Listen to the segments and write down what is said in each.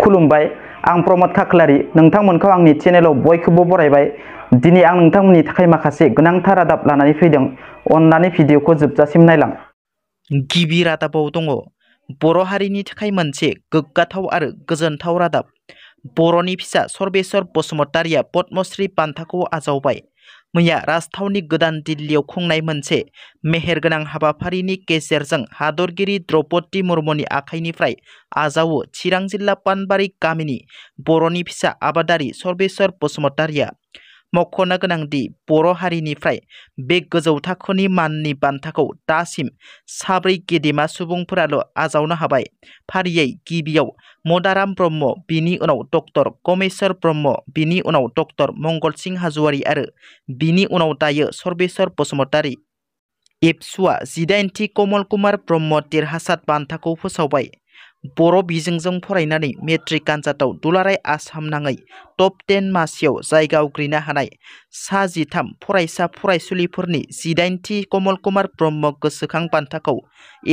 खुलुमबाय आं प्रमोद खाख्लारि नोंथांमोनखौ आंनि चेनेलाव बयखौबो बरायबाय। दिनै आं नोंथांमोननि थाखाय माखासे गोनांथार रादाब लानानै फैदों। अन्नानै भिडिअखौ जोबजासिम नायलां। गिबि रादाबाव दङ बर' हारिनि थाखाय मोनसे गोग्गाथाव आरो गोजोनथाव रादाब। बर'नि फिसा सर्बेश्वर बसुमतारिया पद्मश्री बान्थाखौ आजावबाय। मैया राजथावनि गोदान दिल्लीयाव खुंनाय मोनसे मेहेरगोनां हाबाफारिनि गेजेरजों हादरगिरि द्रौपदी मुर्मुनि आखाइनिफ्राय आजावो चिरां जिल्ला पानबारि गामिनि बर'नि फिसा आबादारि सर्बेश्वर बसुमतारिया। मख'नो गोनांदि बर' हारिनिफ्राय बे गोजौ थाखोनि माननि बान्थाखौ दासिम साब्रै गेदेमा सुबुंफोराल' आजावनो हाबाय। फारियै गिबियाव मदाराम ब्रह्म, बिनि उनाव डक्टर कमेश्वर ब्रह्म, बिनि उनाव डक्टर मंगलसिं हाज'वारि आरो बिनि उनाव दायो सर्बेश्वर बसुमतारि। एबसुआ 18थि कमल कुमार ब्रह्म देरहासात बान्थाखौ फोसावबाय। बर' बिजोंजों फरायनानै मेट्रिक आनजादाव दुलाराय आसाम नाङै टप 10 मासियाव जायगा आवग्रिनो हानाय सा 13 फरायसा फरायसुलिफोरनि 18थि कमल कुमार ब्रह्म गोसोखां बान्थाखौ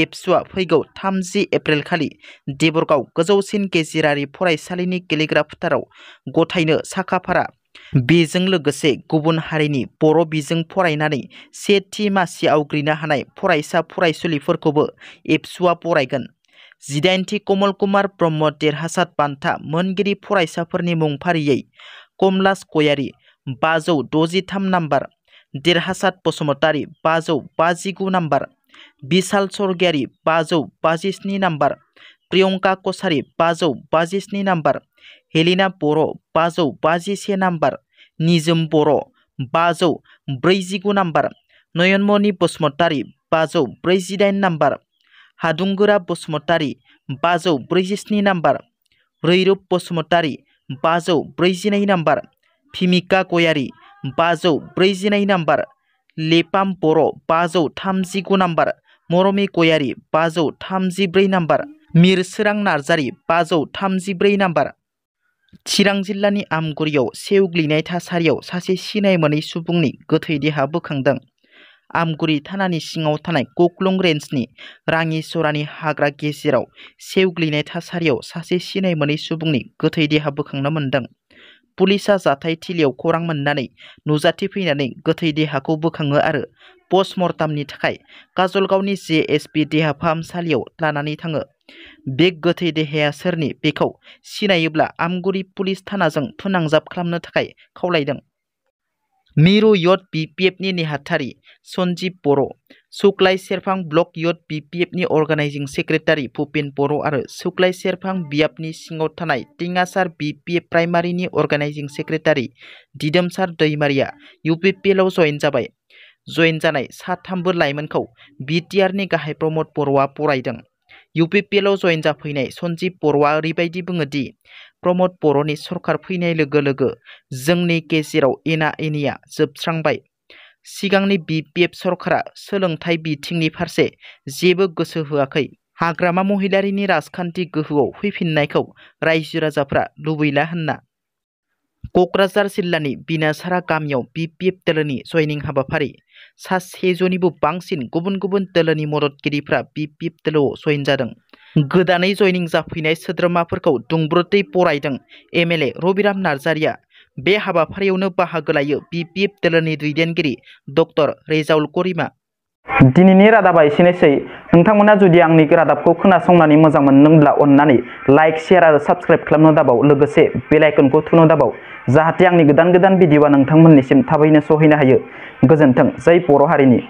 एबसुआ फैगौ 30 एप्रिल खालि देबरगाव गोजौसिन गेजेरारि फरायसालिनि गेलेग्रा फोथाराव गथायनो साखाफारा। बेजों लोगोसे गुबुन हारिनि बर' बिजों फरायनानै सेथि मासि आवग्रिनो हानाय फरायसा फरायसुलिफोरखौबो एबसुआ बरायगोन। 18थि कमल कुमार ब्रह्म देरहासात बान्था मोनगिरि फरायसाफोरनि मुं फारियै कमलास गयारि 563 number, Derhasat Basumatary 559 number, Bishal Sargiary 557 number, Priyanka Kachary 557 number, Helina Boro' 551 number, Nijom Boro' 549 number, Nayanmoni Basumatary 548 number, Hadungora Basumatary 547 number, Rairup Basumatary 542 number, Bhimika Goyari 542 number, Lepam Boro' 539 number, Mormi Goyari 534 number, Mirsorang Narzary 534 number. चिरां जिल्लानि आमगुरियाव सेवग्लिनाय थासारियाव सासे सिनाय मोनै सुबुंनि गोथै देहा बोखांदों। आमगुरि थानानि सिङाव थानाय कुक्लुं रेन्जनि राङिसरानि हाग्रा गेजेराव सेवग्लिनाय थासारियाव सासे सिनाय मोनै सुबुंनि गोथै देहा बोखांनो मोन्दों। पुलिसआ जाथाय थिलियाव खौरां मोननानै नुजाथिफैनानै गोथै देहाखौ बोखाङो आरो पस्टमर्टामनि थाखाय काजलगावनि JSP देहा फाहामसालियाव लानानै थाङो। बे गोथै देहाया सोरनि बेखौ सिनायोब्ला आमगुरि पुलिस थानाजों फोनांजाब खालामनो थाखाय खावलायदों। मिरु य'थ BPFनि नेहाथारि सन्जीब बर', सुक्लाय सेरफां ब्लक य'थ BPFनि अर्गानाइजिं सेक्रेटारि भुपेन बर' आरो सुक्लाय सेरफां बियाबनि सिङाव थानाय टिंगासार BPF प्राइमारिनि अर्गानाइजिं सेक्रेटारि दिदोमसार दैमारिया UPPLआव जयेन जाबाय। जयेन जानाय साथामबो लाइमोनखौ BTRनि गाहाय प्रमद बर'आ बरायदों। UPPLआव जयेन जाफैनाय सन्जीब बर'आ ओरैबायदि बुङो दि प्रमद बर'नि सरकार फैनाय लोगो लोगो जोंनि गेजेराव एना एनिया जोबस्रांबाय। सिगांनि BPF सरकारा सोलोंथाइ बिथिंनि फारसे जेबो गोसो होआखै। हाग्रामा महिलारिनि राजखान्थि गोहोआव फैफिननायखौ रायजो राजाफ्रा लुबैला होनना। क'क्राझार जिल्लानि बिनासारा गामियाव BPF दोलोनि जयनिं हाबाफारि। सा 100 निबो बांसिन गुबुन गुबुन दोलोनि मददगिरिफ्रा BPF दोलोआव जयेन जादों। गोदानै जयनिं जाफैनाय सोद्रोमाफोरखौ दुंब्रुदै बरायदों MLA रबिराम नार्जारिया। बे हाबाफारियावनो बाहागो लायो BPF दोलोनि दैदेनगिरि डक्टर रेजाउल करिमा। दिनैनि रादाबा एसेनोसै। नोंथांमोना जुदि आंनि रादाबखौ खोनासंनानै मोजां मोनदोंब्ला अन्नानै लाइक, शेयार आरो साबस्क्राइब खालामनो दाबाव, लोगोसे बेल आइकनखौ थुनो दाबाव, जाहाथे आंनि गोदान भिडिअआ नोंथांमोननिसिम थाबैनो सहैनो हायो। गोजोन्थों। जै बर' हारिनि।